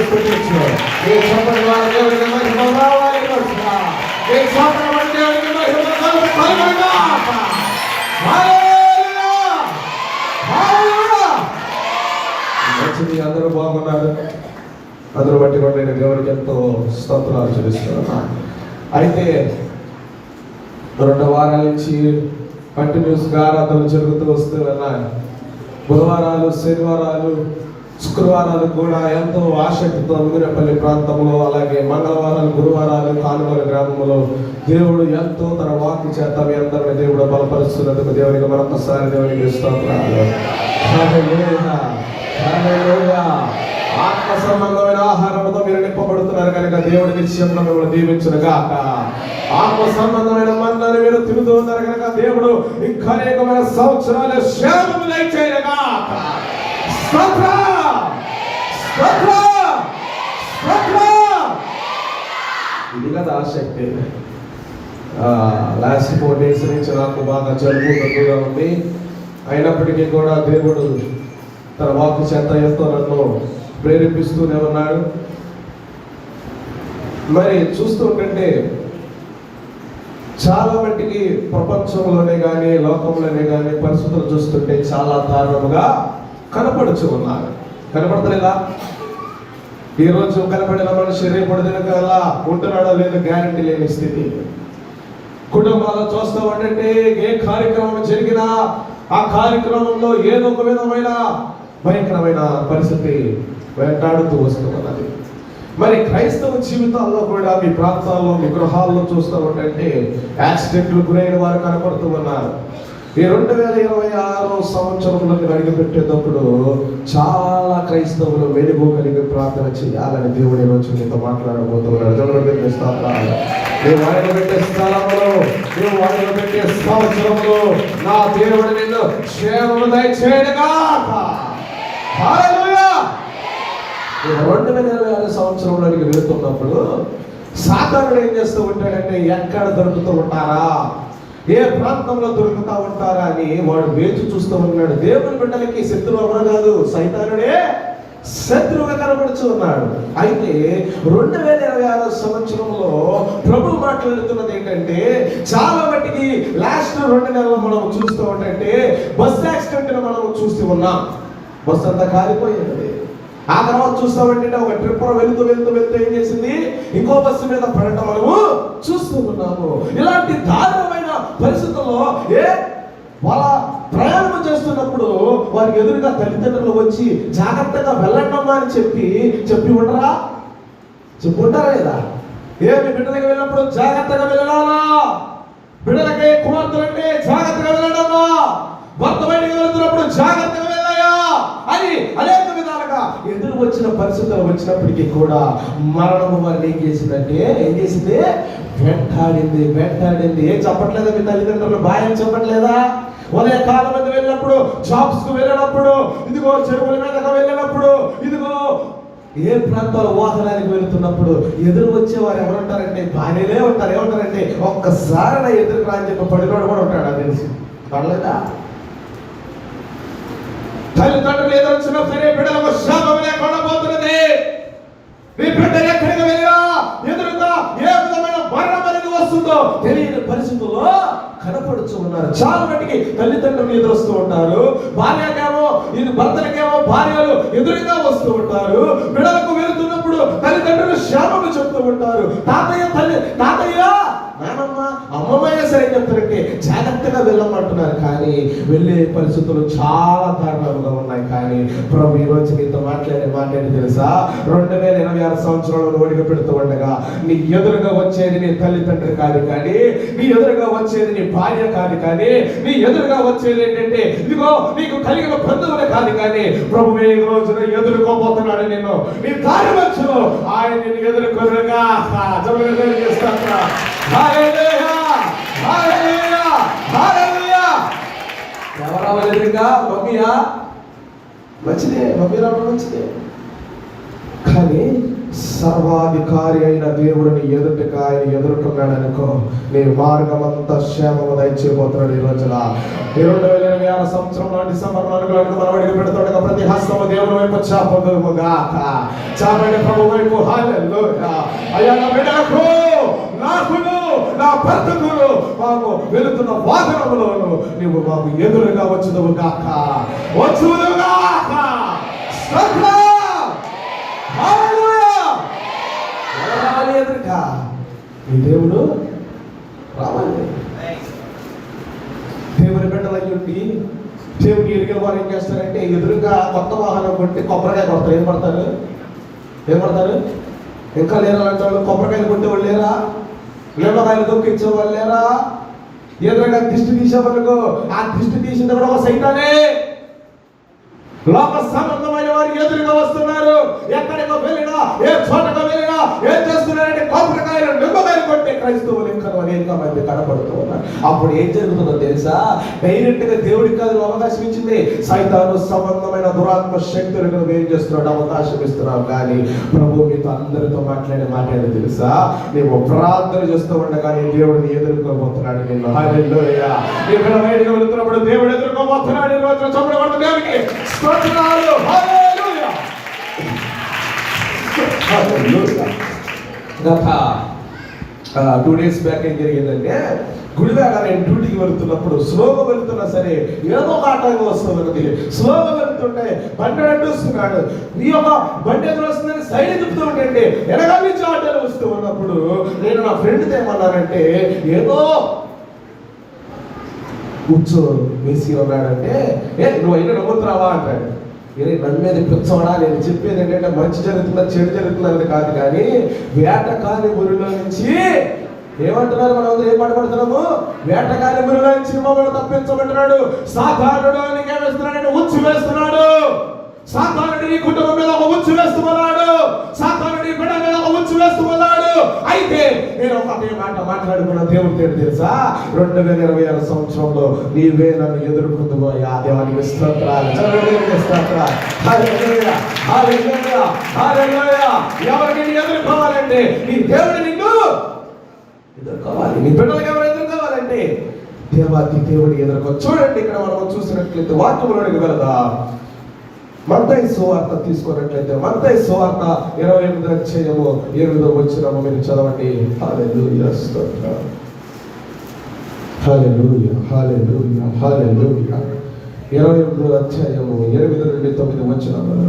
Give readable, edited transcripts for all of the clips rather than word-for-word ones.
స్తుతించు. ఈ చెప్పని వారు దేవునికి మహిమ రావాలి కలుగుతా. ఈ చెప్పని వారు దేవునికి మహిమ కలుగుగా. హల్లెలూయా హల్లెలూయా. మంచిది, అందరూ బాగున్నారు. అందరూ బట్టి కూడా నేను దేవునికి ఎంతో స్తోత్రాలు చెల్లిస్తున్నాను. అయితే 2 వారాల నుంచి కంటిన్యూస్గా ఆరాధనలు జరుగుతూ వస్తూ ఉన్నాయి. బుధవారాలు, శనివారాలు, శుక్రవారాలు కూడా ఎంతో ఆసక్తితో అంగురపల్లి ప్రాంతంలో, అలాగే మంగళవారాలు, గురువారాలు కానుమల గ్రామంలో దేవుడు ఎంతో తన వాక్కు చేత మీ అందరిని దేవుడు బలపరుస్తున్నందుకు దేవునికి మరొకసారి దేవునికి స్తోత్రాలు. హల్లెలూయా హల్లెలూయా. ఆత్మ సంబంధమైన ఆహారంతో మీరు నింపబడుతున్నారు కనుక దేవుడి నిశ్చయంలో మిమ్మల్ని దీవించును గాక. ఆత్మ సంబంధమైన మన్నాను మీరు తిరుగుతూ ఉన్నారు కనుక దేవుడు ఇంకా అనేకమైన సంవత్సరాలు క్షేమము దయచేయును గాక. ఇది కదా ఆసక్తి. లాస్ట్ 4 days నుంచి నాకు బాగా జలుబు దగ్గరగా ఉంది. అయినప్పటికీ కూడా దేవుడు తన వాక్కు చేత ఎంతో నన్ను ప్రేరేపిస్తూనే ఉన్నాడు. మరి చూస్తూ ఉంటే చాలా మట్టికి ప్రపంచంలోనే కానీ లోకంలోనే కానీ పరిస్థితులు చూస్తుంటే చాలా దారుణముగా కనపడుచు ఉన్నారు. కనపడతలేదా? ఈరోజు కనపడిన మనిషి రేపటి దినకల్లా ఉంటున్నాడో లేదో గ్యారంటీ లేని స్థితి. కుటుంబాల్లో చూస్తూ ఉంటే ఏ కార్యక్రమం జరిగినా ఆ కార్యక్రమంలో ఏదో ఒక విధమైన భయంకరమైన పరిస్థితి వెంటాడుతూ వస్తూ ఉన్నది. మరి క్రైస్తవ జీవితాల్లో కూడా మీ ప్రాంతాల్లో, మీ గృహాల్లో చూస్తూ ఉంటే యాక్సిడెంట్లు గురైన వారు కనపడుతూ ఉన్నారు. ఈ 2026 సంవత్సరంలో అడుగుపెట్టేటప్పుడు చాలా క్రైస్తవులు వెలుగు కలిగి ప్రార్థన చేయాలని దేవుడు ఈరోజు మీతో మాట్లాడబోతున్నాడు. నువ్వు వాడిని పెట్టే స్థలంలో, నువ్వు వాడిని పెట్టే సంవత్సరంలో నా దేవుడు నిన్ను క్షేమము దయచేయనుగా. హల్లెలూయా. 2026 సంవత్సరంలోనికి వెళుతున్నప్పుడు సాతానుడు ఏం చేస్తూ ఉంటాడంటే, ఎక్కడ దొరుకుతూ ఉంటారా, ఏ ప్రాంతంలో దొరుకుతూ ఉంటారా అని వాడు వేచి చూస్తూ ఉన్నాడు. దేవుని బిడ్డలకి శత్రువు ఎవరు కాదు, సైతానుడే శత్రువుగా కనబడుతూ ఉన్నాడు. అయితే 2026 సంవత్సరంలో ప్రభు మాట్లాడుతున్నది ఏంటంటే, చాలా మట్టికి లాస్ట్ 2 నెలలు మనం చూస్తూ ఉంటే బస్ యాక్సిడెంట్ మనం చూస్తూ ఉన్నాం. బస్సు అంతా కాలిపోయింది. ఆ తర్వాత చూస్తామంటే ఒక ట్రిప్పర్ వెళ్తూ ఏం చేసింది, ఇంకో బస్సు మీద పడటం మనము చూస్తూ ఉన్నాము. ఇలాంటి దారుణమైన పరిస్థితుల్లో వాళ్ళ ప్రయాణం చేస్తున్నప్పుడు వారికి ఎదురుగా తల్లిదండ్రులు వచ్చి జాగ్రత్తగా వెళ్ళండమ్మా అని చెప్పి ఉండరా? చెప్పి ఉంటారా లేదా? మీ బిడ్డలకి వెళ్ళినప్పుడు జాగ్రత్తగా వెళ్ళాలా? బిడ్డలకి కుమార్తెలంటే జాగ్రత్తగా వెళ్ళడమ్మా, భర్త బయటికి వెళ్తున్నప్పుడు జాగ్రత్తగా వెళ్ళాయా అని అనేక విధాలుగా ఎదురు వచ్చిన పరిస్థితులు వచ్చినప్పటికీ కూడా మరణము వారిని ఏం చేసింది? వెంటాడింది. ఏం చెప్పట్లేదా? మీ తల్లిదండ్రులు బాయని చెప్పట్లేదా? ఉదయ కాలం మీద వెళ్ళినప్పుడు, జాబ్స్ కు వెళ్ళినప్పుడు, ఇదిగో చెరువుల మీదకు వెళ్ళినప్పుడు, ఇదిగో ఏ ప్రాంతాల వాహనానికి వెళుతున్నప్పుడు ఎదురు వచ్చేవారు ఎవరుంటారంటే భార్యలే ఉంటారు. ఏమంటారంటే, ఒక్కసారి నా ఎదురు రా అని చెప్పి పడినోడు కూడా ఉంటాడు. అది తెలిసి పడలేదా? తల్లిదండ్రులు ఎదురొచ్చినా సరే బిడ్డలకు శాపం లేకుండా పోతున్నది. మీ బిడ్డలు ఎక్కడికి వెళ్ళినా ఎదురుగా ఏ విధమైన మరణం అనేది వస్తుందో తెలియని పరిస్థితుల్లో కనపడుతూ ఉన్నారు. చాలా మట్టికి తల్లిదండ్రులు ఎదురొస్తూ ఉంటారు. భార్యకేమో భర్తలకేమో భార్యలు ఎదురుగా వస్తూ ఉంటారు. బిడ్డలకు వెళుతున్నప్పుడు తల్లిదండ్రులు శాపము చెప్తూ ఉంటారు. తాతయ్య నానమ్మ అమ్మమ్మయ్య సరే చెప్తారంటే జాగ్రత్తగా వెళ్ళమంటున్నారు. కానీ వెళ్ళే పరిస్థితులు చాలా దారుణంగా ఉన్నాయి. కానీ ప్రభు ఈ రోజు నీతో మాట్లాడి తెలుసా, 2026 సంవత్సరంలో ఒడిగ పెడుతూ ఉండగా నీ ఎదురుగా వచ్చేది నీ తల్లిదండ్రి కాదు, కానీ నీ ఎదురుగా వచ్చేది నీ భార్య కాదు, కానీ నీ ఎదురుగా వచ్చేది ఏంటంటే ఇదిగో నీకు కలిగిన బంధువులు కాదు, కానీ ప్రభు ఈ రోజున ఎదుర్కోబోతున్నాడు. నేను నీ దారి మధ్యలో ఆయన నిన్ను ఎదుర్కొనగా చేస్తాను. ఎవరా ఎదురుగా? మమ్మీయా? మంచిదే, మమ్మీ రావడం మంచిదే. కానీ సర్వాధికారి అయిన దేవుడిని ఎదుటిగా ఆయన ఎదుర్కొన్నాడు అనుకో, నీ మార్గం అంతా క్షేమము దయచేయబోతున్నాడు. ఈ రోజున 2026 సంవత్సరంలో డిసెంబర్ 4 మనం అడిగి పెడుతుండగా ప్రతి హస్తము దేవుని వైపు చాపదుముగాక. చాపండి ప్రభు వైపు. హల్లెలూయా. అయ్యా నా బిడ్డలకు, నాకును, నా భర్తకును మాకు వెళుతున్న వాహనములోను నీవు మాకు ఎదురుగా వచ్చుదువుగాక, వచ్చుదువుగాక. ఎదురుగా ఈ దేవుడు రావాలి. దేవుని బిడ్డలు అయ్యుండి దేవుని ఎరిగిన వారు ఏం చేస్తారంటే, ఎదురుగా కొత్త వాహనం కొట్టి కొబ్బరికాయ కొడతారు. ఏం పడతారు? ఇంకా లేరా అంటే కొబ్బరికాయలు కొట్టే వాళ్ళు లేరా? నిమ్మకాయలు దొక్కించే వాళ్ళు లేరా? ఎదురుగా దిష్టి తీసేవాళ్ళకు ఆ దిష్టి తీసిన కూడా ఒక సైతానే. లోక సంబంధమైన వారు ఎదురుగా వస్తున్నారు. ఎక్కడికో వెళ్ళినా, ఏ చోటకు వెళ్ళినా ఏం చేస్తున్నారంటే కొబ్బరికాయలు నిమ్మకాయలు కొట్టే క్రైస్తవులు ఇంకా అనేక మంది కనపడుతూ ఉన్నారు. అప్పుడు ఏం జరుగుతుందో తెలుసా? డైరెక్ట్ గా దేవుడికి కాదు అవకాశం ఇచ్చింది, సైతాను సంబంధమైన దురాత్మ శక్తులకు నువ్వు ఏం చేస్తున్నాడు? అవకాశం ఇస్తున్నావు. కానీ ప్రభు మీతో అందరితో మాట్లాడే తెలుసా? నువ్వు ప్రార్థన చేస్తూ ఉండగానే దేవుడిని ఎదుర్కోబోతున్నాడు. నిన్ను హల్లెలూయా. నీ బిడ్డ బయటకు వెళ్తున్నప్పుడు దేవుడు ఎదుర్కోబోతున్నాడు. ఈ రోజున చప్పట్లు దేవునికి స్తోత్రాలు. హల్లెలూయా. హల్లెలూయా. గత 2 days బ్యాక్ ఏం జరిగిందంటే, గుడిదాకా నేను డ్యూటీకి వెళ్తున్నప్పుడు స్లోగా వెళ్తున్నా సరే ఏదో ఒక ఆటంకం వస్తుంది. స్లోగా వెళ్తుంటే బండి అడ్డొస్తున్నాడు. ఈ యొక్క బండి ఎదురు వస్తుందని సైడ్ తిప్పుతూ ఉంటే వెనకాల నుంచి ఆటోలు వస్తూ ఉన్నప్పుడు నేను నా ఫ్రెండ్తో ఏమన్నానంటే, ఏదో కూర్చో వేసి ఉన్నాడంటే, నువ్వు అయినా నమ్ముతున్నావా అంటాడు. నన్ను మీద పిచ్చవడా? నేను చెప్పేది ఏంటంటే, మంచి జరుగుతుందా చెడు జరుగుతుందని కాదు, కానీ వేటకాని ఊరిలో నుంచి ఏమంటున్నారు? మనం అందరూ ఏం పడబడుతున్నాము? వేటకాని ఊరిలో నుంచి మమ్మల్ని తప్పించబడుతున్నాడు. సాధారణుడు ఏమేస్తున్నాడు? ఉచ్చు వేస్తున్నాడు. సాతానుడి నీ కుటుంబం మీద ఒక ఉచ్చు వేస్తున్నాడు. సాతానుడి బిడ్డ మీద ఒక ఉచ్చు వేస్తున్నాడు. అయితే నేను ఒకటే మాట మాట్లాడుకున్న దేవుడు ఏంటి తెలుసా? 2026 సంవత్సరంలో నీవే నన్ను ఎదుర్కొందుకోయా. దేవానికి స్తోత్రాలు. హల్లెలూయా. హల్లెలూయా. హల్లెలూయా. ఎవరిని ఎదుర్కోవాలంటే నీ దేవుడు నిన్ను ఎదుర్కోవాలి. నీ బిడ్డలకు ఎవరు ఎదుర్కోవాలంటే దేవాతి దేవుడిని ఎదుర్కో. చూడండి, ఇక్కడ మనం చూసినట్లయితే వాక్యంలోనికి వెళదాం. మత్తయి సువార్త తీసుకున్నట్లయితే మత్తయి సువార్త 28వ అధ్యాయము 8వ వచనము మీరు చదవండి. హల్లెలూయా. స్తోత్రం. హల్లెలూయా. హల్లెలూయా. హల్లెలూయా. 28వ అధ్యాయము 8 నుండి 9 వచనములు.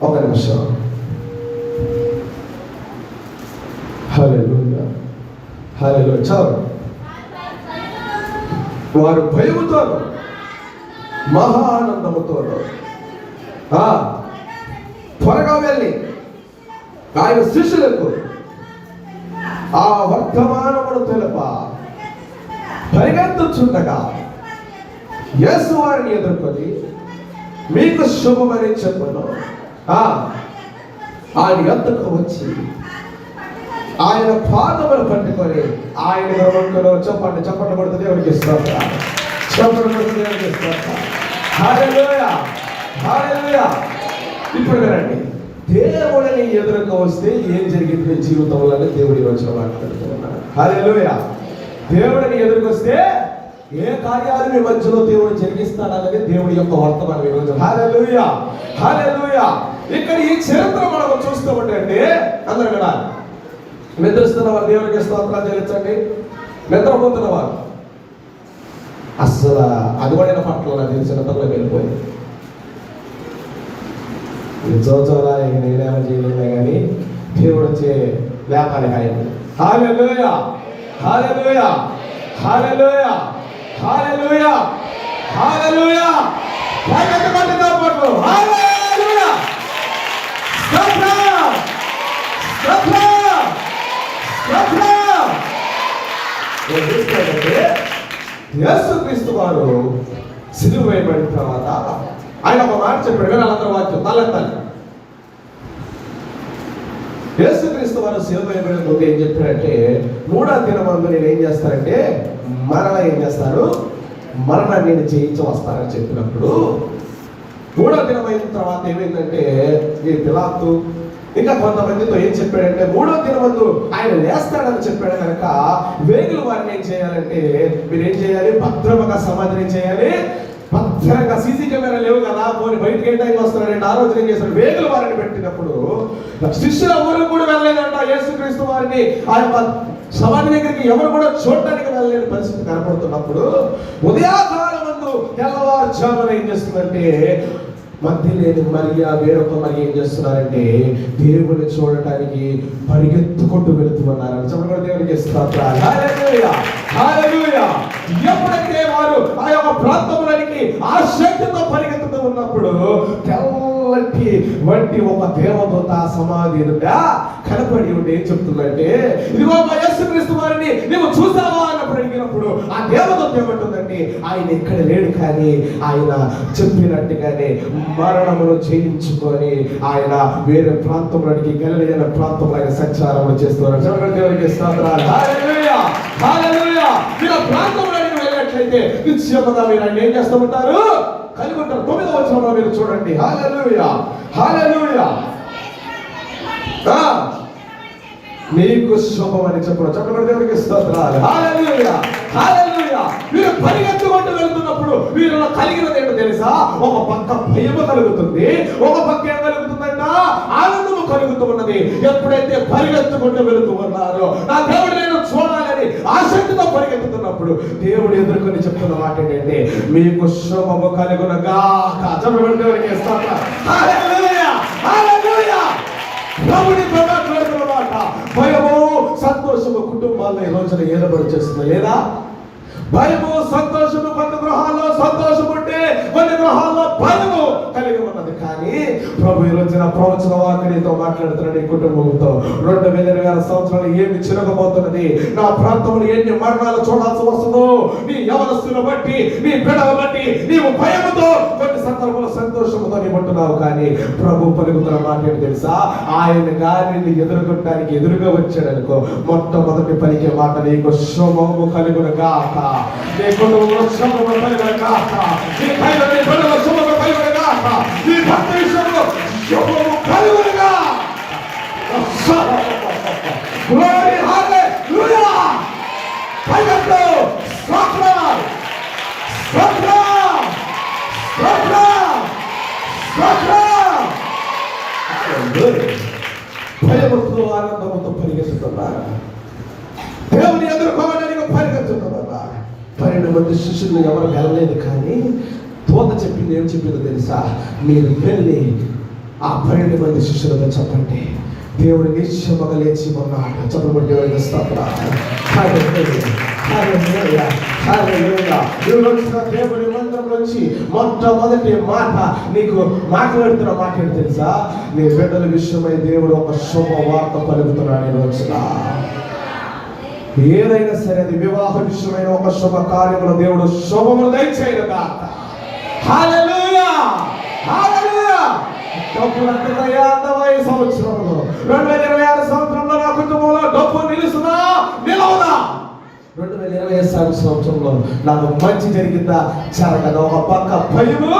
ఒక నిమిషం. హల్లెలూయా. హల్లెలూయా. చదవండి. వారు భయముతో మహానందముతో త్వరగా వెళ్ళి ఆయన శిష్యులకు ఆ వర్తమానమును తెలుప పరిగెత్తుచుండగా యేసు వారిని ఎదుర్కొని, మీకు శుభమని చెప్పును. ఆయన యొద్దకు వచ్చి ఆయన పాదములు పట్టుకొని ఆయన గర్వంలో చప్పట్లు కొడుతూ దేవునికి స్తోత్రం. చప్పట్లు కొడుతూ దేవునికి స్తోత్రం. హల్లెలూయా. హల్లెలూయా. ఇప్పుడు వినండి, దేవుడిని ఎదురుగా వస్తే ఏం జరిగింది జీవితంలో దేవుడి రోజున మాట్లాడుతున్నాడు. హల్లెలూయా. దేవుడిని ఎదురుకొస్తే ఏ కార్యాలు మీ మధ్యలో దేవుడు జరిగిస్తాడన్నది దేవుడి యొక్క వర్తమానం ఈ రోజు. హల్లెలూయా. హల్లెలూయా. ఇక్కడ ఈ చరిత్ర మనం చూస్తూ ఉంటే అందరూ కదా, నిద్రిస్తున్న వారు దేవుడికి స్తోత్రాలు చెల్లించండి. నిద్రపోతున్న వారు అస్సలు అది కూడా పట్ల నాకు తెలిసిన తనలో వెళ్ళిపోయింది. చోచోలా నేనేమో చేయలేదా కానీ దేవుడు వచ్చే లేపాలి ఆయన. హల్లెలూయా. హల్లెలూయా. హల్లెలూయా. హల్లెలూయా. హల్లెలూయా. హల్లెలూయా. హల్లెలూయా. స్తోత్రం. స్తోత్రం. స్తోత్రం. యేసుక్రీస్తు వారు సిలువ వేయబడిన తర్వాత ఆయన ఒక మాట చెప్పాడు. వాళ్ళందరూ వాక్యం తల్లెత్తాలి. యేసుక్రీస్తు వారు సిలువ వేయబడిన ముందు ఏం చెప్పారంటే, 3వ దినమందు నేను ఏం చేస్తానంటే మరణ ఏం చేస్తారు, మరణాన్ని నేను జయించి వస్తానని చెప్పినప్పుడు మూడో దినం అయిన తర్వాత ఏమైందంటే ఈ పిలాతు ఇంకా కొంతమందితో ఏం చెప్పాడంటే మూడో దినమందు ఆయన లేస్తాడని చెప్పాడు కనుక వేగుల వారిని ఏం చేయాలంటే మీరు ఏం చేయాలి, భద్రముగా సమాధిని ఏం చేయాలి, భద్రంగా సీసీ కెమెరా లేవు కదా, పోనీ బయటకి ఏ టైం వస్తున్నాడంటే ఆలోచన ఏం చేస్తాడు, వేగుల వారిని పెట్టినప్పుడు శిష్యులు ఎవరు కూడా వెళ్ళలేదంట యేసుక్రీస్తు వారిని ఆ యొక్క సమాధి దగ్గరికి ఎవరు కూడా చూడటానికి వెళ్ళలేని పరిస్థితి కనపడుతున్నప్పుడు ఉదయాకాలమందు తెల్లవారుజామున ఏం చేస్తుందంటే మధ్య లేని మరియా వేరొక మరి ఏం చేస్తున్నారంటే దేవుని చూడటానికి పరిగెత్తుకుంటూ వెళుతున్నారని చెప్పడం దేవునికి స్తోత్రాలు. హల్లెలూయా హల్లెలూయా. ఎప్పుడైతే వారు ఆ యొక్క ప్రాంతంలోనికి ఆ శక్తితో పరిగెత్తుతూ ఉన్నప్పుడు తెల్లటి వంటి ఒక దేవదూత సమాధి ఎదుట కనపడి ఉంటే ఏం చెప్తుందంటే, ఇదిగో మా యేసుక్రీస్తు వారిని నువ్వు చూసావా అన్నప్పుడు అడిగినప్పుడు ఆ దేవదూత ఏమంటుందంటే, ఆయన ఇక్కడ లేడు కానీ ఆయన చెప్పినట్టుగానే మరణమును చేయించుకొని ఆయన వేరే ప్రాంతంలోనికి గలిలయ ప్రాంతంలో ఆయన సంచారం చేస్తున్నారు. చెప్పండి దేవునికి స్తోత్రాలు. హల్లెలూయా హల్లెలూయా. మీరు ప్రాంతంలోనికి వెళ్ళినట్లయితే నిశ్చయముగా మీరు ఆయన ఏం చేస్తూ ఉంటారు, కలిగి ఉంటారు. 9వ వచనంలో మీరు చూడండి. హల్లెలూయా హల్లెలూయా. నీకు శుభం అని చెప్పడం. చెప్పండి దేవునికి స్తోత్రాలు. హల్లెలూయా హల్లెలూయా. మీరు పరిగెత్తుకుంటూ వెళ్తున్నప్పుడు వీరిలో కలిగినది ఏంటో తెలుసా, ఒక పక్క భయము కలుగుతుంది, ఒక పక్క ఏం కలుగుతుందంట, ఆనందము కలుగుతూ ఉన్నది. ఎప్పుడైతే పరిగెత్తుకుంటూ వెళుతూ ఉన్నారో నా దేవుడు నేను చూడాలని ఆసక్తితో పరిగెత్తుతున్నప్పుడు దేవుడు ఎదుర్కొని చెప్తున్న మాట ఏంటంటే, మీకు శుభము కలుగునగాక. చెప్పండి దేవునికి స్తోత్రాలు. హల్లెలూయా హల్లెలూయా. ప్రభునితో మాట్లాడుతున్న మాట భయము సంతోషము కుటుంబాల్లో ఈ రోజున ఏలబడి చేస్తుంది లేదా? భయము సంతోషము, కొన్ని గృహాల్లో సంతోషం ఉంటే కొన్ని గృహాల్లో భయము కలిగి ఉన్నది. కానీ ప్రభు ఈ రోజున ప్రవచన వాక్యతో మాట్లాడుతున్నాడు ఈ కుటుంబంతో. 2020 సంవత్సరాలు ఏమి చిరగబోతున్నది, నా ప్రాంతంలో ఎన్ని మరణాలు చూడాల్సి వస్తుందో, నీ యవనస్తులను బట్టి, నీ బిడ్డలు బట్టి నీవు భయముతో, కొన్ని సందర్భంలో సంతోషంతో నీవు ఉంటున్నావు. కానీ ప్రభు పలుకుతున్న మాట ఏంటి తెలుసా, ఆయన గారిని ఎదుర్కొనడానికి ఎదురుగా వచ్చాడు అనుకో, మొట్టమొదటి పలికే మాట నీకు శుభము కలుగునుగాక, నీ కుటుంబంలో శుభము కలుగునుగాక, నీ పైన నీ బిడ్డల శుభము కలుగునుగాక, నీ భర్త విషయంలో శుభము కలుగునుగాక. గ్లోరీ హల్లెలూయా. పరిగెత్తు. స్తోత్రం స్తోత్రం స్తోత్రం స్తోత్రం. భయముతో ఆనందముతో పరిగెత్తుతున్నారు, దేవుని ఎదుర్కోవడానికి పరిగెత్తుతున్నారు. 12 మంది శిష్యులు ఎవరు వెళ్ళలేదు. కానీ తోత చెప్పింది ఏం చెప్పిందో తెలుసా, మీరు వెళ్ళి ఆ 12 మంది శిష్యులతో చెప్పండి, దేవుడు నిశ్చయముగా లేచి ఉన్నాడు. చెప్పబడి దేవుడికి స్తోత్రాలు. హల్లెలూయా హల్లెలూయా హల్లెలూయా. దేవుడి మందిరంలోంచి మొట్టమొదటి మాట నీకు మాట్లాడుతున్న మాట ఏంటి తెలుసా, నీ బిడ్డల విషయమై దేవుడు ఒక శుభ వార్త పలుకుతున్నాడు ఈ రోజున. ఏదైనా సరే అది వివాహ విషయమైన ఒక శుభ కార్యములు దేవుడు శుభములు దయచేయనుగాక. హల్లెలూయా హల్లెలూయా. డబ్బులంటే అందమైన సంవత్సరంలో 2026 సంవత్సరంలో నా కుటుంబంలో డబ్బు నిలుస్తుందా నిలవదా? 2026 సంవత్సరంలో నాకు మంచి జరిగిందా జరగదా? ఒక పక్క భయము,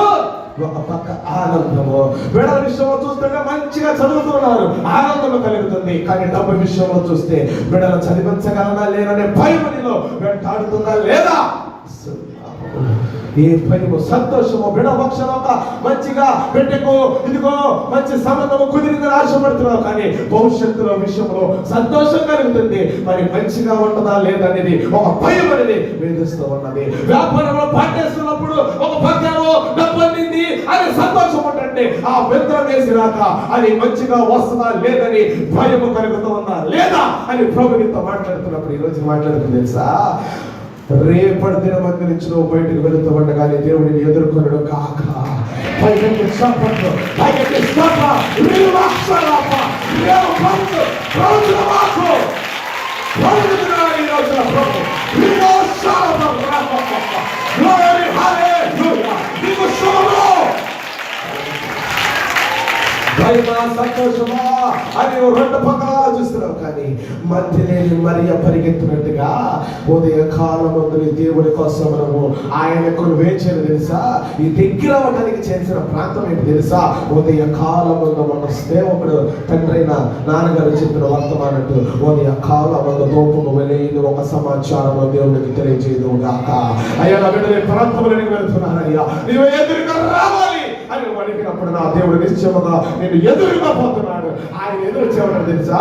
ఒక పక్క ఆనందము. బిడ్డల విషయంలో చూస్తుంటే మంచిగా చదువుతున్నారు, ఆనందము కలుగుతుంది. కానీ డబ్బు విషయంలో చూస్తే బిడ్డలు చదివించగలనా లేదనే భయం నీలో వెంటాడుతుందా లేదా? ఏ భయము సంతోషము బిడ్డ పక్షంలో ఒక మంచిగా బిడ్డకు ఇదిగో మంచి సంబంధము కుదిరిందని ఆశపడుతున్నావు. కానీ భవిష్యత్తులో విషయంలో సంతోషం కలుగుతుంది, మరి మంచిగా ఉంటుందా లేదనేది ఒక భయం అనేది వేధిస్తూ ఉన్నది. వ్యాపారంలో పట్టేస్తున్నప్పుడు ఒక పక్కలో డబ్బు అందింది అని సంతోషం ఉంటుంటే ఆ బెందరం వేసినాక అది మంచిగా వస్తుందా లేదని భయము కలుగుతూ ఉందా లేదా అని ప్రభునితో మాట్లాడుతున్నప్పుడు ఈ రోజు మాట్లాడుతుంది తెలుసా, రేపటి దిన మధ్య నుంచి నువ్వు బయటకు వెళుతూ ఉండగానే దేవుడిని ఎదుర్కొనడు కాక. భయమా సంతోషమా అని రెండు పక్కల ఆలోచిస్తున్నావు. కానీ మధ్య లేని మరియ పరిగెత్తినట్టుగా ఉదయ కాలం వద్దు దేవుడి కోసం మనము ఆయనకు వేచేది తెలుసా? ఈ దగ్గర అవడానికి చేసిన ప్రాంతం ఏంటి తెలుసా? ఉదయ కాలం వద్ద మన సేవకుడు తండ్రైన నాన్నగారు చెప్పిన వర్తమానట్టు ఉదయ కాలం వద్ద దోపుకు వెళ్ళేది ఒక సమాచారం దేవుడికి తెలియజేయదు గాక. అయ్యా నా బిడ్డలు ప్రాంతంలోనికి వెళ్తున్నారయ్యా, నీవు ఎదురుగా రావాలి అని అడిగినప్పుడు నా దేవుడు నిశ్చయముగా నేను ఎదురుగా పోతున్నాడు. ఆయన ఎదురు చేయడం తెలుసా?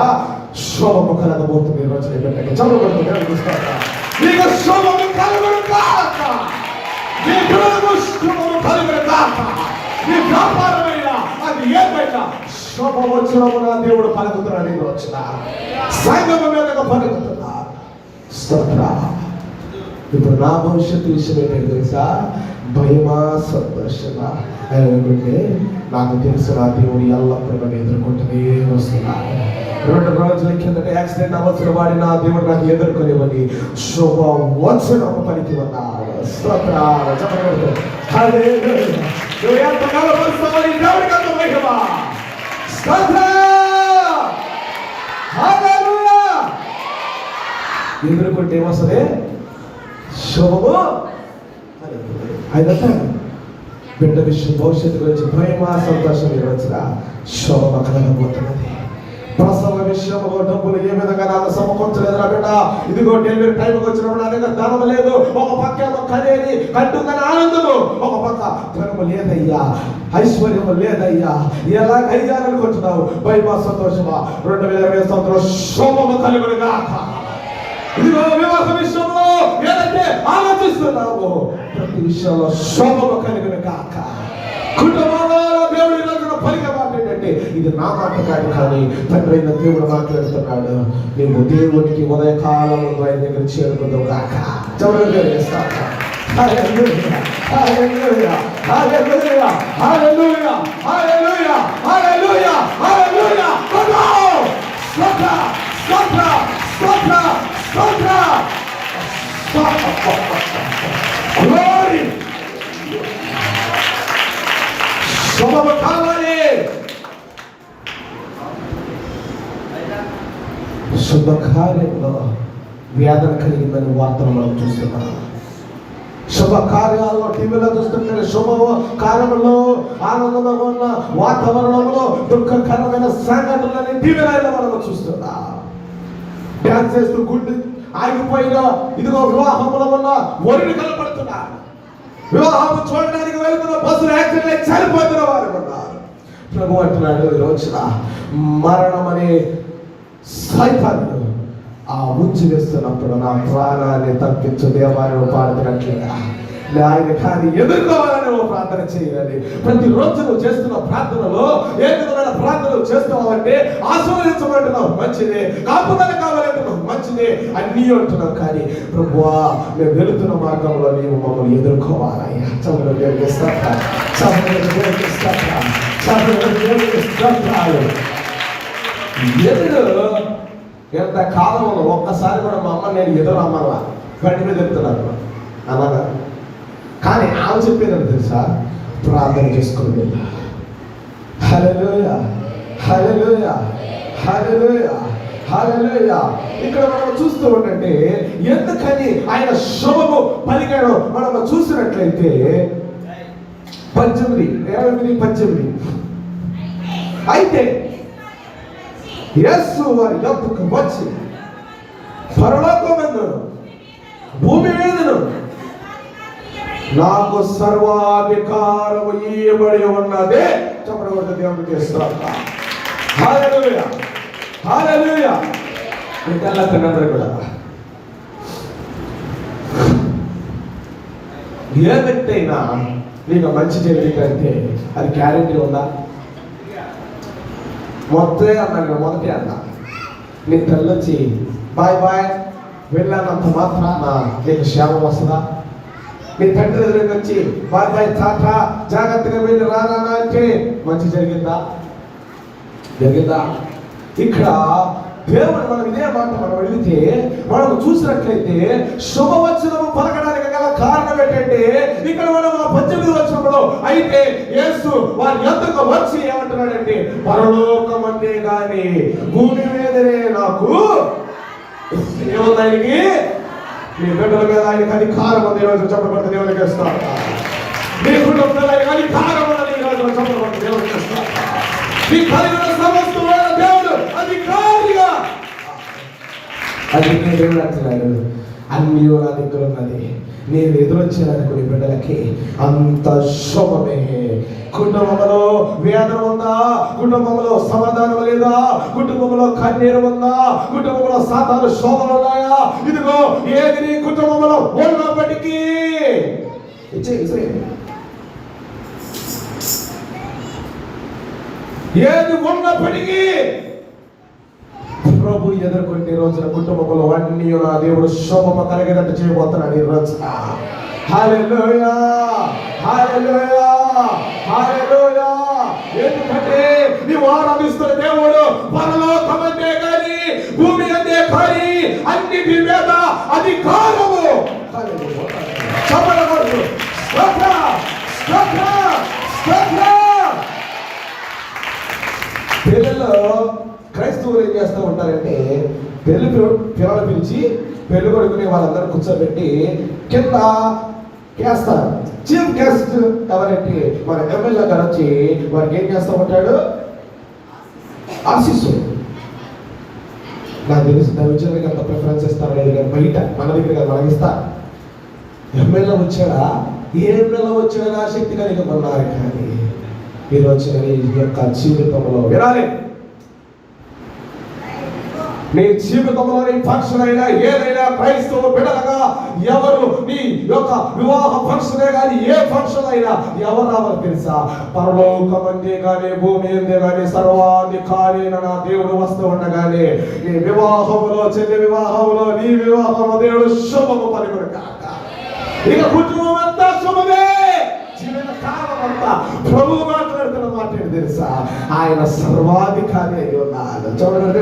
శోభము కలగబోతుంది. ఈ రోజు చదవబడుతుంది. నీకు శోభము కలుగును కాక, నీ గుణము శోభము కలుగును కాక. నీ వ్యాపారమైన అది ఏమైనా శోభ వచ్చినము నా దేవుడు పలుకుతున్నాడు. ఈ రోజున సంగము మీదగా పలుకుతున్నా. స్తోత్ర. ఇప్పుడు నా భవిష్యత్తు విషయం ఏంటంటే తెలుసా? భయమా సంతోషమా అనుకుంటే నాకు తెలుసు నా దేవుడు ఎల్లప్పుడూ నన్ను ఎదుర్కొంటూనే వస్తున్నాడు. 2 రోజుల కిందట యాక్సిడెంట్ అవ్వాల్సిన వాడి నా దేవుడు నాకు ఎదుర్కొనివ్వని శుభ వచ్చిన ఒక పనికి ఉన్నాడు. ఎదుర్కొంటే ఏమొస్తుంది? శుభము. అయితే బిడ్డ విషయం భవిష్యత్తు గురించి భయమా సంతోషం వచ్చిన శోభ కలగబోతున్నది. ప్రసవ విషయంలో డబ్బులు ఏ విధంగా నాకు సమకూర్చలేదు నా బిడ్డ. ఇదిగో డెలివరీ టైంకి వచ్చినప్పుడు నా దగ్గర ధనం లేదు. ఒక పక్క ఏమో కనేది కంటుందని ఆనందము, ఒక పక్క ధనము లేదయ్యా, ఐశ్వర్యము లేదయ్యా. ఎలాగయ్యా అనుకుంటున్నావు? భయమా సంతోషమా 2020 సంవత్సరం శోభము కలుగును గాక. ఇదిగో వివాహ విషయంలో ఏదైతే ఆలోచిస్తున్నావు ప్రతి విషయంలో శోభము కలుగును గాక. కుటుంబంలో దేవుడి రోజున పలిక మాట్లాడంటే ఇది నా మాట కాదు, కానీ తండ్రి అయిన దేవుడు మాట్లాడుతున్నాడు. నీవు దేవుడికి ఉదయకాలం ఆయన దగ్గర చేరుకుందావు గాక. చదువు చేస్తాను. హల్లెలూయా, హల్లెలూయా, హల్లెలూయా, హల్లెలూయా, హల్లెలూయా, హల్లెలూయా, హల్లెలూయా. స్తోత్ర, స్తోత్ర, స్తోత్ర, స్తోత్ర. గ్లోరీ. శుభము కావాలి. శుభకార్యంలో వేదన కలిగిందని వార్తలు మనం చూస్తున్నాం. శుభకార్యాల్లో టీవీలో చూస్తుంటే శుభ కార్యంలో ఆనందంగా ఉన్న వాతావరణంలో దుఃఖకరమైన సంఘటనలని టీవీలో మనం చూస్తున్నాం. డ్యాన్స్ చేస్తూ గుడ్డు ఆగిపోయిన ఇదిగో వివాహంలో ఉన్న వరుడు కనపడుతున్నారు. వివాహం చూడడానికి వెళ్తున్న బస్సులు యాక్సిడెంట్ చనిపోతున్న వారు ఉన్నారు. ప్రభు అంటున్నాడు ఈ రోజున మరణం అనే సైతాన్ని ఆ ఉంచి వేస్తున్నప్పుడు నా ప్రాణాన్ని తప్పించు దేవాలయం పాడుతున్నట్లుగా ఆయన కానీ ఎదుర్కోవాలని నువ్వు ప్రార్థన చేయాలి. ప్రతిరోజు నువ్వు చేస్తున్న ప్రార్థనలో ఏ విధమైన ప్రార్థనలు చేస్తున్నావంటే ఆశీర్వదించమంటున్నావు మంచిదే, కాపుదల కావాలంటున్నావు మంచిదే, అన్నీ అంటున్నావు. కానీ ప్రభువా మేము వెళుతున్న మార్గంలో నీవు మమ్మల్ని ఎదుర్కోవాలయ్యా. చదువు ఎదురు ఎంత కాలంలో ఒక్కసారి కూడా మా అమ్మ నేను ఎదురు అమ్మలా బండి మీద చెప్తున్నాను అలాగా. కానీ ఆమె చెప్పేదని తెలుసా? ప్రార్థన చేసుకోండి. హల్లెలూయా, హల్లెలూయా, హల్లెలూయా, హల్లెలూయా. ఇక్కడ మనం చూస్తూ ఉంటే ఎందుకని ఆయన శుభము పలికాడో మనం చూసినట్లయితే 18 అయితే యేసు వారి యొద్దకు వచ్చి పరలోకమందు భూమి మీదను నాకు సర్వాధికారము ఇవ్వబడి ఉన్నదే. చెప్పబడ్డ దేవుడికి స్తోత్రం. హల్లెలూయా, హల్లెలూయా. అందరూ కూడా ఏ వ్యక్తి అయినా నీకు మంచి జరిగిందంటే అది గ్యారెంటీ ఉందా? మొదటే అన్నా నీ తెల్లొచ్చి బాయ్ బాయ్ వెళ్ళానంత మాత్రాన నీకు క్షేమం వస్తుందా? నీ తండ్రి దగ్గరికి వచ్చి బాయ్ బాయ్ తాత జాగ్రత్తగా వెళ్ళి రానా అంటే మంచి జరిగిందా? ఇక్కడ దేవుడు మనం ఇదే మాట మనం అడిగితే మనం చూసినట్లయితే శుభవచనము పలకడానికి గల కారణం ఏంటంటే ఇక్కడ మనం 18 వచనంలో అయితే యేసు వారి యొద్దకు వచ్చి ఏమంటున్నాడంటే, పరలోకం అంటే గాని భూమి మీదనే నాకు ఏముంది ఆయనకి, మీ బిడ్డల మీద ఆయనకి అధికారం ఉంది. ఈరోజు చెప్పబడితే దేవునికి ఇస్తారు. మీ కుటుంబంలో ఆయనకి అధికారం ఉన్నది. ఈరోజు చెప్పబడితే దేవునికి ఇస్తారు. మీ కలిగిన సమస్తమైన దేవుడు అధికారిగా అది దేవుడు అంటున్నాడు. అన్ని నా దగ్గర ఉన్నది. నేను ఎదురొచ్చాను కొన్ని బిడ్డలకి అంత శోభమే. కుటుంబంలో వేదన ఉందా? కుటుంబంలో సమాధానం లేదా? కుటుంబంలో కన్నీరు ఉందా? కుటుంబంలో సాధారణ శోభలు ఉన్నాయా? ఇదిగో ఏది నీ కుటుంబంలో ఉన్నప్పటికీ ఏది ఉన్నప్పటికీ ప్రభు ఎదుర్కొంటే రోజున కుటుంబంలో అన్ని నా దేవుడు శోభమ కలిగేటట్టు చేయబోతున్నాడు. ఈ రోజు హల్లెలూయా, హల్లెలూయా, హల్లెలూయా. ఎందుకంటే నీవు ఆరాధిస్తున్న దేవుడు పరలోకమంటే కానీ భూమి అంటే కానీ అన్నిటి మీద అధికారము. పిల్లలు క్రైస్తవులు ఏం చేస్తూ ఉంటారంటే, పిల్లలు పిలిచి పెళ్లి కొడుకుని వాళ్ళందరూ కూర్చోబెట్టి కింద చేస్తారు. చీఫ్ గెస్ట్ ఎవరంటే మన ఎమ్మెల్యే గారు వచ్చి వారికి ఏం చేస్తూ ఉంటాడు, ఆశీస్సు. నాకు తెలిసి దైవజనులకి అంత ప్రిఫరెన్స్ ఇస్తారు లేదు కానీ బయట మన దగ్గర మనకి ఇస్తారు. ఎమ్మెల్యే వచ్చాడా, ఏ ఎమ్మెల్యే వచ్చాడా ఆసక్తి కలిగి ఉన్నారు. కానీ ఈరోజు ఈ యొక్క జీవితంలో వినాలి, నీ జీవితంలో నీ ఫంక్షన్ అయినా ఏదైనా క్రైస్తవ బిడ్డలుగా ఎవరు నీ యొక్క వివాహ ఫంక్షనే కానీ ఏ ఫంక్షన్ అయినా ఎవరు రావాలి తెలుసా? పరలోకం అందే కానీ భూమి అందే కానీ సర్వాధికారి నా దేవుడు వస్తూ ఉండగానే నీ వివాహంలో చెల్లి వివాహంలో నీ వివాహంలో దేవుడు శుభము పలుకును కాక. ఇక కుటుంబం అంతా శుభమే. జీవన కాలం అంతా ప్రభు మాట్లాడుతున్న మాట ఏంటి తెలుసా? ఆయన సర్వాధికారి అయి ఉన్నాడు. చూడండి,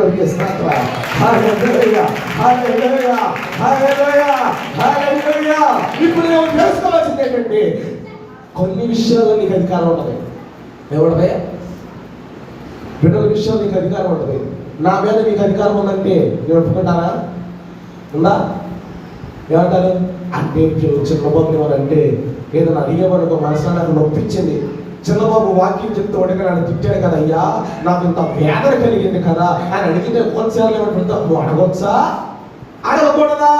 ఇప్పుడు నేను తెలుసుకోవాల్సింది ఏంటంటే, కొన్ని విషయాల్లో నీకు అధికారం ఉంటుంది. ఎవరిదే? బిడ్డల విషయంలో నీకు అధికారం ఉంటుంది. నా మీద నీకు అధికారం ఉందంటే నేను ఒప్పుకుంటారా? ఉందా? ఏమంటారు అంటే చిన్నబాబు ఏమనంటే ఏదైనా అడిగేవాడు మనసులో నాకు నొప్పించింది. చిన్నబాబు వాక్యం చెప్తూ ఉండగా నన్ను తిట్టాడు కదా, అయ్యా నాకు ఇంత వేదన కలిగింది కదా అని అడిగితే కొన్నిసార్లు ఏమంటుందా, నువ్వు అడగొచ్చా అడగకూడదా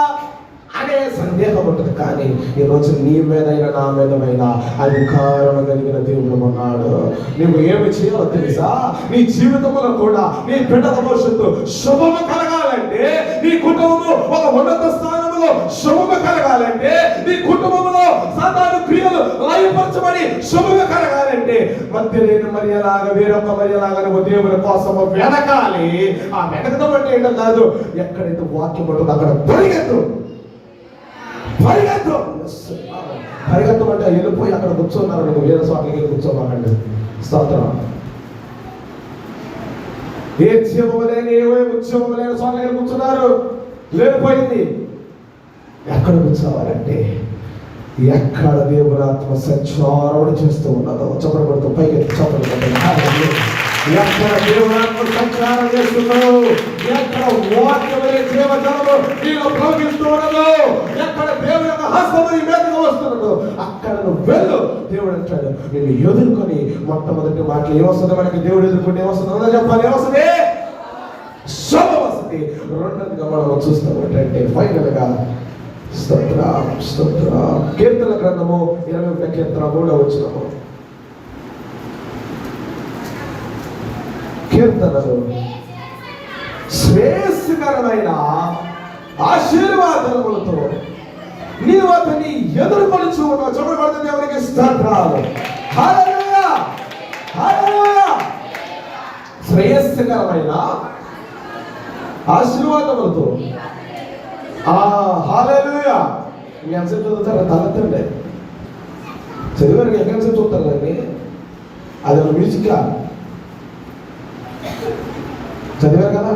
అనే సందేహం ఉంటుంది. కానీ ఈరోజు నీ మీదైనా నా మీదైనా అధికారం కలిగిన దేవుడు ఉన్నాడు. నువ్వు ఏమి చేయాలో తెలుసా? నీ జీవితంలో కూడా నీ బిడ్డల భవిష్యత్తు శుభము కలగాలంటే, నీ కుటుంబము ఒక ఉన్నత స్థానంలో శుభము కలగాలంటే, నీ కుటుంబంలో సాధారణ క్రియలు లయపరచబడి శుభము కలగాలంటే మధ్య లేని మరియలాగా వేరొక మరియలాగా నువ్వు దేవుని కోసము వెనకాలి. ఆ వెనకడం అంటే ఏంటో కాదు, ఎక్కడైతే వాక్యం ఉంటుందో అక్కడ పరిగెత్తు. పరిగెత్తు అంటే వెళ్ళిపోయి అక్కడ కూర్చున్నారు, నువ్వు వేరే చోట్లకి వెళ్ళి కూర్చోమాకండి. స్తోత్రం. ఏ జీవము లేని ఏ ఉద్యమము లేని చోట్లకి వెళ్ళి కూర్చున్నారు, లేకపోయింది. ఎక్కడ కూర్చోవాలంటే ఎక్కడ దేవుని ఆత్మ సంచారణ చేస్తూ ఉన్నదో చెప్పబడుతూ పైకి చెప్పబడుతుంది. ఎక్కడ దేవుని ఆత్మ సంచారం చేస్తున్నావు, ఎక్కడ వాక్యమనే జీవజలము నీలో ప్రవహిస్తూ ఉన్నదో, ఎక్కడ దేవుని యొక్క హస్తము నీ మీదకు వస్తున్నదో అక్కడ నువ్వు వెళ్ళు. దేవుడు అంటాడు, నేను ఎదుర్కొని మొట్టమొదటి మాటలు ఏమొస్తుంది మనకి? దేవుడు ఎదుర్కొంటే ఏమొస్తుందో చెప్పాలి. ఏమొస్తుంది? శుభం వస్తుంది. రెండోదిగా మనం చూస్తామంటే ఫైనల్ గా స్తోత్రం, స్తోత్రం. కీర్తన గ్రంథము 21 కీర్తన 3వ వచనము. కీర్తనలు శ్రేయస్కరమైన ఆశీర్వాదములతో నీవు అతన్ని ఎదుర్కొలుచు ఉన్నావు. చెప్పబడుతుంది దేవునికి స్తోత్రాలు. హల్లెలూయా, హల్లెలూయా. శ్రేయస్కరమైన ఆశీర్వాదములతో హల్లెలూయా. మీ అంశం చదువుతారా? తలెత్తండి. చదివారు ఎక్కడ అంశం చూస్తారు అండి? అది ఒక మ్యూజిక్గా చదివారు కదా.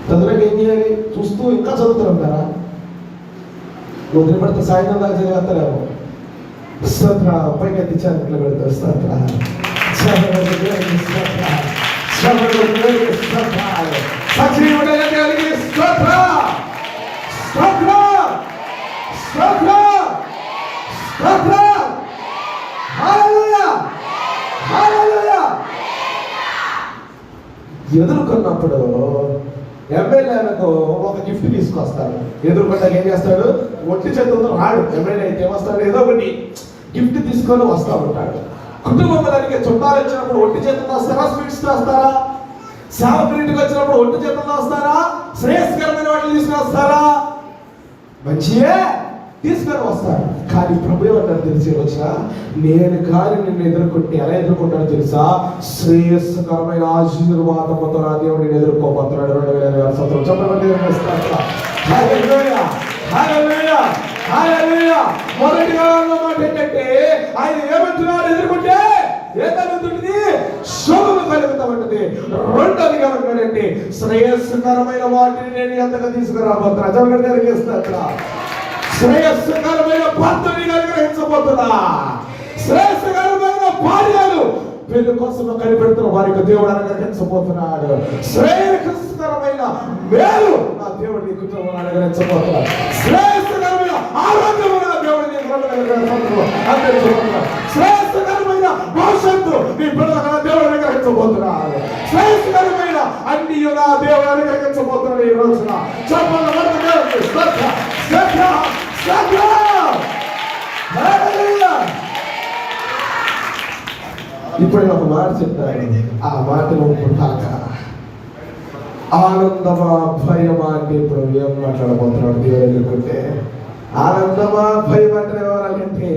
చదివాక ఏం చేయాలి? చూస్తూ ఇంకా చదువుతారు అంటారా? వదిలిపెడితే సాయంత్రం దాకా చదివేస్తారేమో. స్తోత్ర. పైగా తెచ్చాను పెడతా. స్తోత్ర. సజీవుడైన స్తోత్ర. స్తోత్ర. స్తోత్ర. స్తోత్ర. హల్లెలూయా. హల్లెలూయా. ఎదుర్కొన్నప్పుడు ఎమ్మెల్యేలకు ఒక గిఫ్ట్ తీసుకొస్తాడు. ఎదుర్కొంటాక ఏం చేస్తాడు? ఒట్టి చేతులతో రాడు. ఎమ్మెల్యే అయితే ఏమొస్తాడు? ఏదో ఒకటి గిఫ్ట్ తీసుకొని వస్తూ ఉంటాడు. కుటుంబంలోనికి చుట్టాలు వచ్చినప్పుడు ఒట్టి చేతులతో వస్తారా? స్వీట్స్ వస్తారా? సేవకురింటికి వచ్చినప్పుడు ఒట్టి చేతులతో వస్తారా? శ్రేయస్కరమైన వాటిని తీసుకుని వస్తారా? మంచియే తీసుకొని వస్తాడు. కానీ ప్రభు ఏమన్నారు తెలిసి వచ్చిన, నేను కానీ నిన్ను ఎదుర్కొంటే ఎలా ఎదుర్కొంటాడో తెలుసా? శ్రేయస్కరమైన ఆశీర్వాదంతో నా దేవుడు నేను ఎదుర్కోబోతున్నాడు. 2020 సంవత్సరం చెప్పండి. మొదటిగా అన్నమాట ఏంటంటే, ఆయన ఏమంటున్నాడు? ఎదుర్కొంటే ఏ కలుగుతుంది? శోభము కలుగుతా ఉంటుంది. రెండోదిగా ఉన్నాడంటే, శ్రేయస్కరమైన వాటిని నేను ఎంతగా తీసుకురాబోతున్నా. చెప్పండి. జరిగేస్తా. శ్రేయస్కరమైన భర్తని అనుగ్రహించబోతున్నా. శ్రేయస్కరమైన భార్యలు పెళ్లి కోసం కనిపెడుతున్న వారికి దేవుడు అనుగ్రహించబోతున్నాడు. శ్రేయస్కరమైన మేలు నా దేవుడు నీ కుటుంబం అనుగ్రహించబోతున్నాడు. శ్రేయస్కరమైన ఆరోగ్యము నా దేవుడు నీ అనుగ్రహించబోతున్నాడు. శ్రేయస్కరమైన భవిష్యత్తు నీ పిల్లల దేవుడు అనుగ్రహించబోతున్నాడు. శ్రేయస్కరమైన అన్ని నా దేవుడు అనుగ్రహించబోతున్నాడు. ఈ రోజున చెప్పండి. ఇప్పుడు నేను ఒక మాట చెప్తాను. ఆ మాటలో పుట్టాక ఆనందమా భయమా అంటే ఇప్పుడు ఏం మాట్లాడబోతున్నాడు దేవుడు ఎదుర్కొంటే? ఆనందమా భయం అంటే ఎవరంటే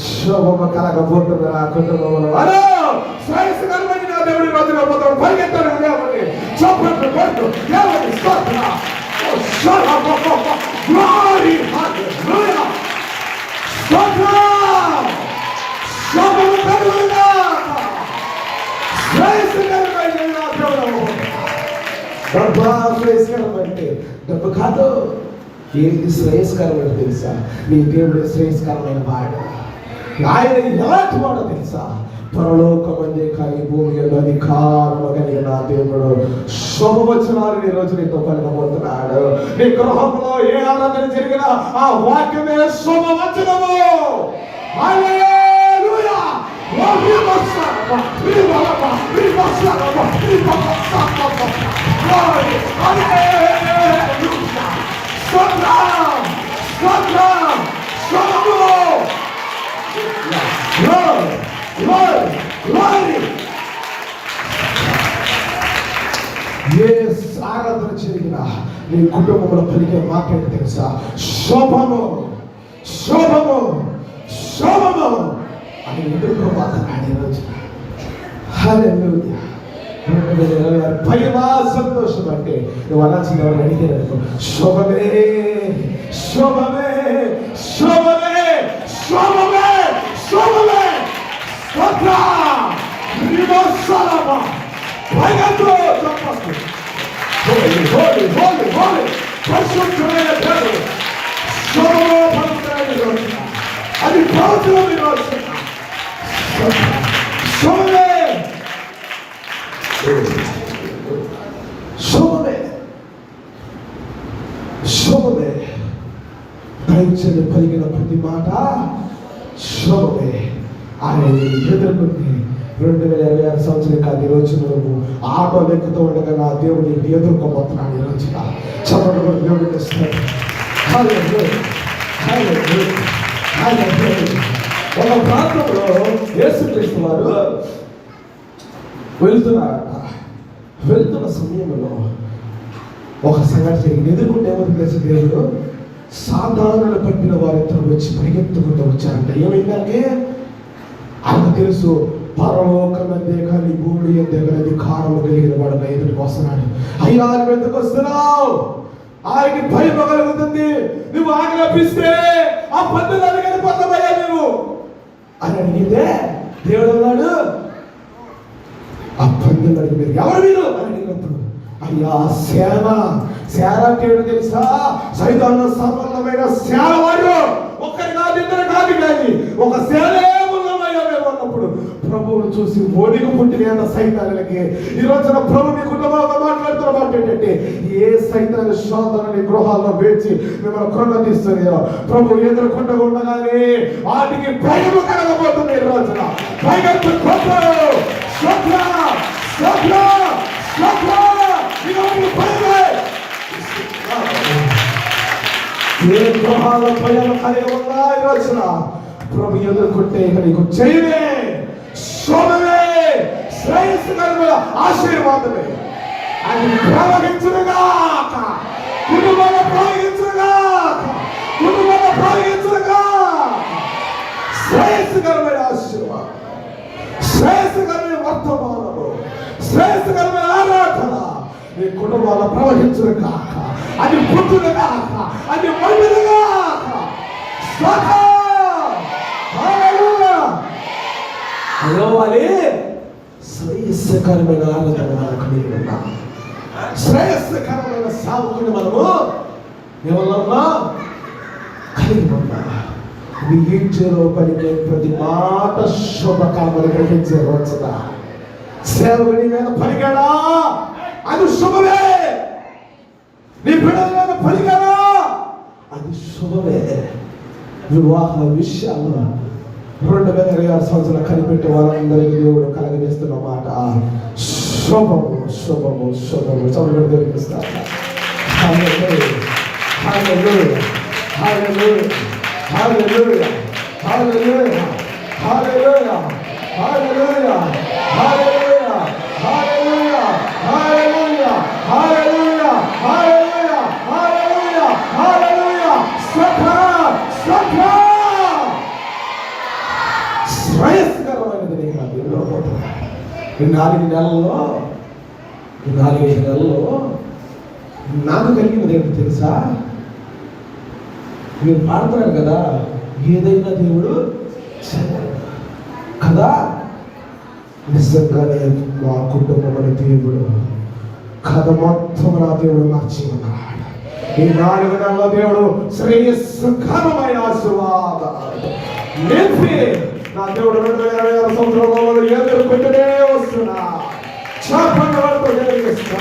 శోభమ కలగబోతున్న నా కుటుంబంలో శ్రేయస్కరమైన నా దేవుడి రోజున పోతాడు. పరిగెత్తాడు. చెప్పండి. Glory, hallelujah. Stotram. Shabbat hallelujah. శ్రేయస్కరమైన దేవుడు. డబ్బా శ్రేయస్కరమంటే డబ్బు కాదు. ఏంటి శ్రేయస్కరమైన తెలుసా? నీ దేవుడు శ్రేయస్కరమైన వాడు. ఆయన ఎలాంటి వాడో తెలుసా? పరలోకమందే కానీ భూమి అధికారము కలిగిన నా దేవుడు శుభవచనాలు ఈ రోజు నీతో పలకబోతున్నాడు. నీ గృహంలో ఏ ఆరాధన జరిగినా ఆ వాక్యమే శుభవచనము. హల్లెలూయా. ఆరాధన జరిగిన నీ కుటుంబంలో పలికే మాట ఏంటి తెలుసా? శోభము, శోభము, శోభము అని ఎదుర్కోబోతున్నాడు ఈ రోజు. హల్లెలూయా. 2026 భయమా సంతోషం అంటే నువ్వు అనాల్సింది ఎవరు అడిగారు? శోభమే, శోభమే, శోభమే, శోభమే, శోభమే. అది శోభమే, శోభమే. దయచేసి పలికిన ప్రతి మాట శోభమే. ఆయన ఎదుర్కొంటే 2026 సంవత్సరం కాదు. ఈ రోజు నువ్వు ఆటో లెక్కుతూ ఉండగా నా దేవుడు ఎదుర్కోబోతున్నాడు. ఈ రోజున చెప్పడం దేవుడికి ఇస్తాడు. ఒక ప్రాంతంలో యేసుక్రీస్తు వారు వెళ్తున్నారట. వెళ్తున్న సమయంలో ఒక సంఘటన జరిగింది. ఎదుర్కొంటే ఏమని తెలిసి దేవుడు సాధారణ పట్టిన వారిద్దరు వచ్చి పరిగెత్తుకుంటూ వచ్చారంట. ఏమైందంటే ఆయన తెలుసు పరలోకమందే కానీ భూమి అందే కానీ అధికారము కలిగిన వాడు నా ఎదుటికి వస్తున్నాడు. అయ్యా నువ్వు ఎందుకు వస్తున్నావు? ఆయనకి భయం కలుగుతుంది. నువ్వు ఆజ్ఞాపిస్తే ఆ పద్ధతులు అడిగిపోతావయ్యా నువ్వు అని అడిగితే దేవుడు అన్నాడు, ఆ పద్ధతులు అడిగి ఎవరు మీరు అని అడిగినప్పుడు అయ్యా సేన, సేన అంటే ఏమిటో తెలుసా? సైతాను సంబంధమైన సేన వాడు. ఒక్కరి కాదు, ఇద్దరు కాదు, కానీ ఒక సేన చూసి మోడికి పుట్టిన సైతానులకి ఈ రోజున ప్రభు మీ కుటుంబంలో మాట్లాడుతున్న మాట ఏంటంటే, ఏ సైతాను శోధనని గృహాల్లో వేచి మిమ్మల్ని కృంగతీస్తున్నాయో ప్రభు ఎదుర్కొంటూ ఉండగానే వాటికి భయం కలగబోతుంది. ఈ రోజున ఏ గృహాల భయం కలిగి ఉందా ఈ రోజున ప్రభు ఎదుర్కొంటే ఇక నీకు చేయలే శోభమే శ్రేయస్కరమైన ఆశీర్వాదమే అది ప్రవహించుగాక, కుటుంబంలో ప్రవహించుగాక, కుటుంబంలో ప్రవహించుగాక. శ్రేయస్కరమైన ఆశీర్వాదం, శ్రేయస్కరమైన వర్తమానము, శ్రేయస్కరమైన ఆరాధన నీ కుటుంబాల్లో ప్రవహించుగాక, అది పుట్టుగాక, అది మండుగాక. శ్రేయస్కరమైన ఆరాధన మనకు కలిగి ఉన్నాం. శ్రేయస్కరమైన సావుకుని మనము ఏమన్నా కలిగి ఉన్నా. నీ ఇంటిలో పలికే ప్రతి మాట శుభకామలు గ్రహించే రోజున సేవకుని మీద పలికాడా అది శుభమే, నీ బిడ్డల మీద పలికాడా అది శుభమే. వివాహ విషయాల్లో 2026 సంవత్సరాలు కనిపెట్టే వాళ్ళందరికీ దేవుడు కలగజేస్తున్న మాట శుభము, శుభము, శుభము. చదువు దేవుడిస్తారు. హల్లెలూయా, హల్లెలూయా, హల్లెలూయా, హల్లెలూయా, హల్లెలూయా, హల్లెలూయా, హల్లెలూయా, హల్లెలూయా, హల్లెలూయా, హల్లెలూయా, హల్లెలూయా, హల్లెలూయా, హల్లెలూయా, హల్లెలూయా. శ్రేయస్కరమైనది నీకు నా దేవుడు పోతుంది. ఈ 4 నెలల్లో, ఈ 4-5 నెలల్లో నాకు కలిగినది ఏంటి తెలుసా? మీరు పాడుతున్నారు కదా, ఏదైనా దేవుడు కదా. నిజంగానే మా కుటుంబం దేవుడు కథ మొత్తం నా దేవుడు మార్చి ఉన్నాడు. ఈ 4 నెలల దేవుడు శ్రేయస్కరమైన ఆశీర్వాదాలు నింపి నా దేవుడు 2026 సంవత్సరంలో ఎదుర్కొంటూనే వస్తున్నా. చెప్పండి వాళ్ళతో జరిగిస్తా.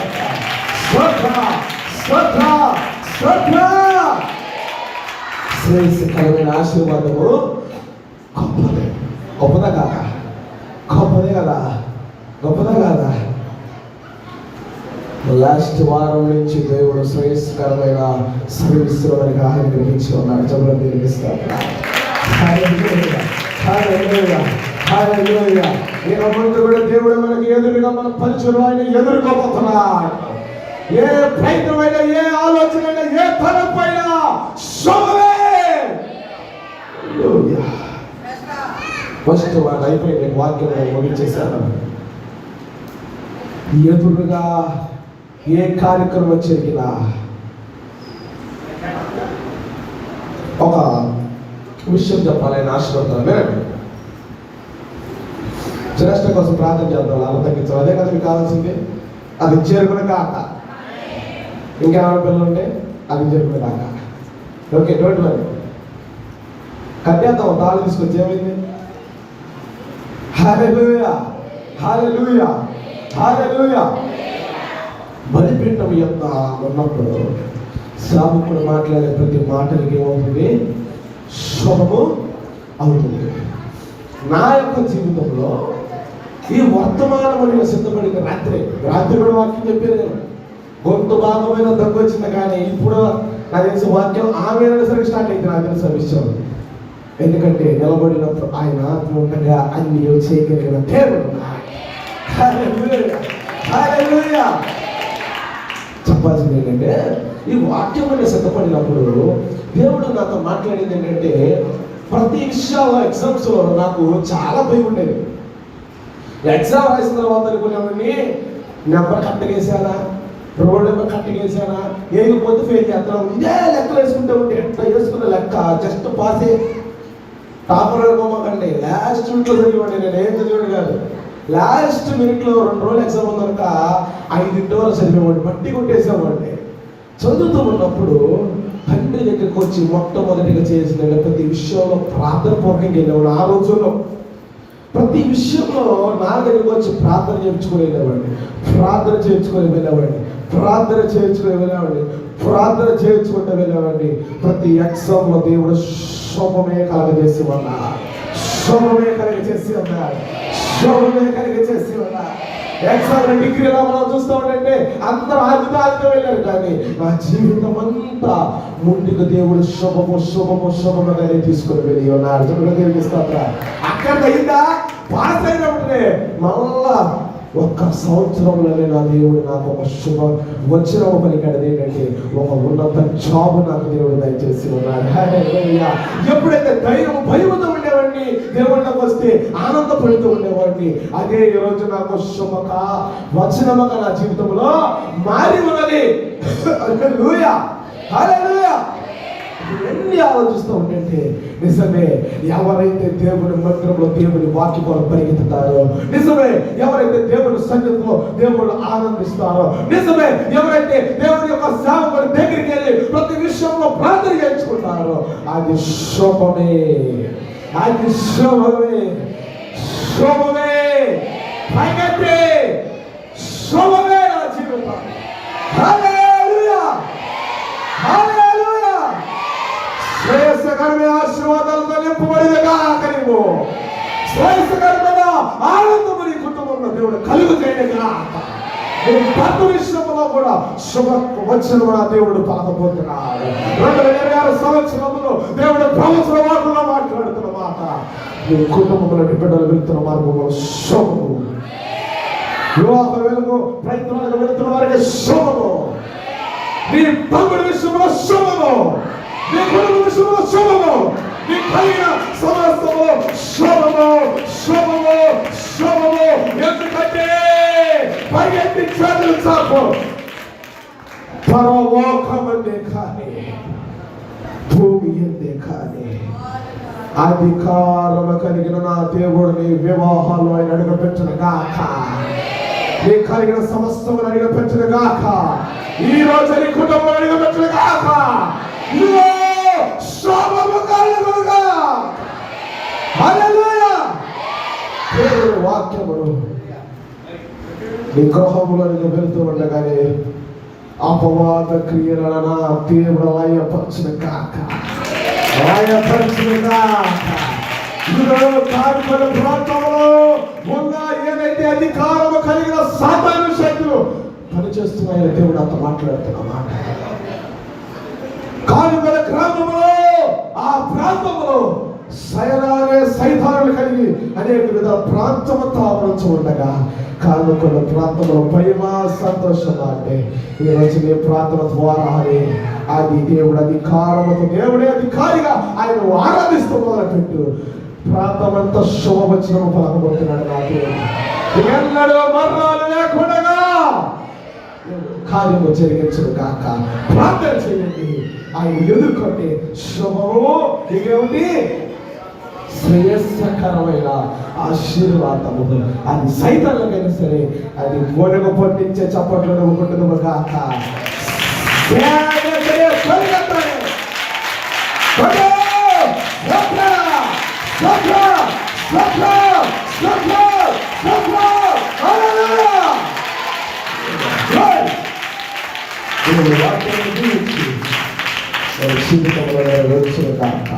శ్రేయస్కరమైన ఆశీర్వాదము గొప్పదే. గొప్పదా కాదా? గొప్పదే కదా, గొప్పదా కాదా? లాస్ట్ వారం నుంచి దేవుడు శ్రేయస్కరమైన సర్వీస్లో మనకి ఆహారం గ్రహించి ఉన్నాడు. చెప్పడం జరిగిస్తాడు. ఇక ముందు కూడా దేవుడు మనకి ఎదురుగా మన పంచులు ఆయన ఎదుర్కోబోతున్నాడు. ఏ ప్రయత్నమైనా, ఏ ఆలోచన అయినా, ఏ తలపైనా శుభమే. ఫస్ట్ వాడు అయిపోయింది, వాక్యం ముగించేశాను. ఎదురుగా ఏ కార్యక్రమం జరిగినా ఒక విషయం చెప్పాలని ఆశపడతాను. వినండి, శ్రేష్ట కోసం ప్రార్థన చేద్దాం. అలా తగ్గించాలి. అదే కదా మీకు కావాల్సింది. అది చేరుకునే కాక, ఇంకేమైనా పిల్లలు ఉంటే అది చేరుకునే కాక. Okay, don't worry. కన్యాతం తాళం తీసుకొచ్చి ఏమైంది? హల్లెలూయా, హల్లెలూయా, హల్లెలూయా. బలిపీఠం యొక్క ఉన్నప్పుడు సేవకుడు మాట్లాడే ప్రతి మాటలకి ఏమవుతుంది? శుభము అవుతుంది. నా యొక్క జీవితంలో ఈ వర్తమానం నేను సిద్ధపడిన రాత్రి కూడా వాక్యం చెప్పాను. నేను గొంతు భాగమైన దగ్గు వచ్చింది, కానీ ఇప్పుడు నాకు తెలిసిన వాక్యం ఆమె సరే స్టార్ట్ అయింది. నాకు తెలిసిన విషయం ఎందుకంటే నిలబడినప్పుడు ఆయన ఆత్మగా అన్ని చేయగలిగిన దేవుడు. చెప్పాల్సింది ఏంటంటే, ఈ వాక్యం నేను సిద్ధపడినప్పుడు దేవుడు నాతో మాట్లాడేది ఏంటంటే, ప్రతి విషయాల్లో ఎగ్జామ్స్లో నాకు చాలా భయం ఉండేది. ఎగ్జామ్ రాసిన తర్వాత అనుకునేవాడిని, నెంబర్ కట్టగేసానా, రోడ్ నెంబర్ కట్టగేసానా, వేయకపోతే ఫెయిల్ చేస్తాను. ఇదే లెక్కలు వేసుకుంటే ఉంటే ఎట్లా వేసుకున్న లెక్క జస్ట్ పాసే. టాపర్ అనుకోమాకండి, లాస్ట్ మినిట్లో చదివాడు. నేను ఏం చదివాడు కాదు, లాస్ట్ మినిట్లో 2 రోజులు ఎగ్జామ్ ఉందనుక 5 వరకు చదివేవాడు, బట్టి కొట్టేసేవాడిని. చదువుతూ ఉన్నప్పుడు తండ్రి దగ్గరికి వచ్చి మొట్టమొదటిగా చేసిన ప్రతి విషయంలో ప్రార్థన పూర్వకంగా వెళ్ళేవాడు. ఆ రోజుల్లో ప్రతి విషయంలో నా దగ్గరికి వచ్చి ప్రార్థన చేయించుకొని వెళ్ళేవాడిని, ప్రార్థన చేయించుకొని వెళ్ళేవాడిని, ప్రార్థన చేయించుకొని వెళ్ళేవాడిని, ప్రార్థన చేయించుకుంటూ వెళ్ళేవాడిని. ప్రతి ఎగ్జామ్లో దేవుడు శోభమే కలగజేసి ఉన్నాడు, శోభమే కలగజేసి ఉన్నాడు, శోభమే కలగజేసి ఉన్నాడు. ఎగ్జామ్ డిగ్రీలో మనం చూస్తూ ఉంటే అందరూ ఆగితే వెళ్ళారు, కానీ నా జీవితం అంతా ముందుకు దేవుడు శుభముగానే తీసుకుని వెళ్ళి ఉన్నాడు. దేవుడికి స్తోత్రం. అక్కడ అయిందా పాస్ అయినప్పుడే మళ్ళా ఒక్క సంవత్సరంలోనే నా దేవుడు నాకు ఒక శుభ వచ్చిన పలికాడు. ఏంటంటే ఒక ఉన్నత జాబ్ నాకు దేవుడు దయచేసి ఉన్నాడు. ఎప్పుడైతే భయముతో ఉండేవాడిని, దేవుళ్ళకి వస్తే ఆనందపడుతూ ఉండేవాడిని. అదే ఈరోజు నాకు వచనముగా నా జీవితంలో మారి ఉన్నది. హల్లెలూయా, హల్లెలూయా. ఎన్ని ఆలోచిస్తూ ఉంటే నిజమే, ఎవరైతే దేవుని మందిరంలో దేవుని వాక్యం పరిగెత్తుతారో, నిజమే ఎవరైతే దేవుని సన్నిధిలో దేవుడు ఆనందిస్తారో, నిజమే ఎవరైతే దేవుని యొక్క సేవకుడి దగ్గరికి వెళ్ళి ప్రతి విషయంలో ప్రార్థన చేయించుకుంటారో, అది శోభమే, అది శోభమే, శోభమే, ప్రగతి శోభమే నా జీవితం. హల్లెలూయా, హల్లెలూయా. శ్రేయస్కరమైన ఆశీర్వాదాలతో నింపబడినగా కనివు, శ్రేయస్కరమైన ఆనందము నీ కుటుంబంలో దేవుడు కలుగు చేయగా, ప్రతి విషయంలో కూడా శుభ వచ్చిన దేవుడు పలకపోతున్నాడు. 2026 సంవత్సరంలో దేవుడు ప్రవచన వాకుల్లో మాట్లాడుతున్న మాట, నీ కుటుంబంలో బిడ్డలు వెళ్తున్న మార్గంలో శుభము, వివాహ వెలుగు ప్రయత్నాలకు వెళుతున్న వారికి శుభము, నీ తమ్ముడి విషయంలో శుభము, నీ కుటుంబ విషయంలో శుభము, నీ కలిగిన సమస్తము శుభము, శుభము, శుభము. ఎందుకంటే పరిగెత్తి చేతులు చాపు, పరలోకమందే కానీ భూమి ఎందే కానీ అధికారము కలిగిన నా దేవుడిని వివాహాలు ఆయన అడుగుపెట్టను గాక, నీ కలిగిన సమస్తమును అడుగుపెట్టను గాక, ఈ రోజు నీ కుటుంబం అడుగుపెట్టను గాక. హల్లెలూయా. దేవుని వాక్యమును నీ గృహములను వెళ్తూ ఉండగానే అపవాద క్రియలను నా దేవుడు లయపరచిన కాక, లయపరచిన కాక. ప్రాంతంలో ఉన్న ఏదైతే అధికారము కలిగిన సాతాను శక్తులు పనిచేస్తున్నాయని దేవుడు అంత మాట్లాడుతున్నమాట. కానుకల గ్రామంలో ఆ ప్రాంతంలో సైతానులు కలిగి అనేక విధాల ప్రాంతమంతా ఆవరించి ఉండగా, కానుకల ప్రాంతంలో భయమా సంతోషమా అంటే ఈరోజు నీ ప్రార్థన ద్వారా అది దేవుడు అధికారముతో, దేవుడే అధికారిగా ఆయన ఆరాధిస్తూ మొదలుపెట్టు ప్రాంతమంతా శుభవచనము పలకబోతున్నాడు. నాకు ఎన్నడూ మరణాలు లేకుండా కార్యము జరిగించడు కాక. ప్రార్థన చేయండి, ఆయన ఎదుర్కొంటే శుభము, ఇకేమిటి శ్రేయస్కరమైన ఆశీర్వాదము. అది సైతాన్లకైనా సరే అది గొడవ పట్టించే చప్పట్లు నవ్వుకుంటున్నాము కాక. జీవితంలో వచ్చిన కాక.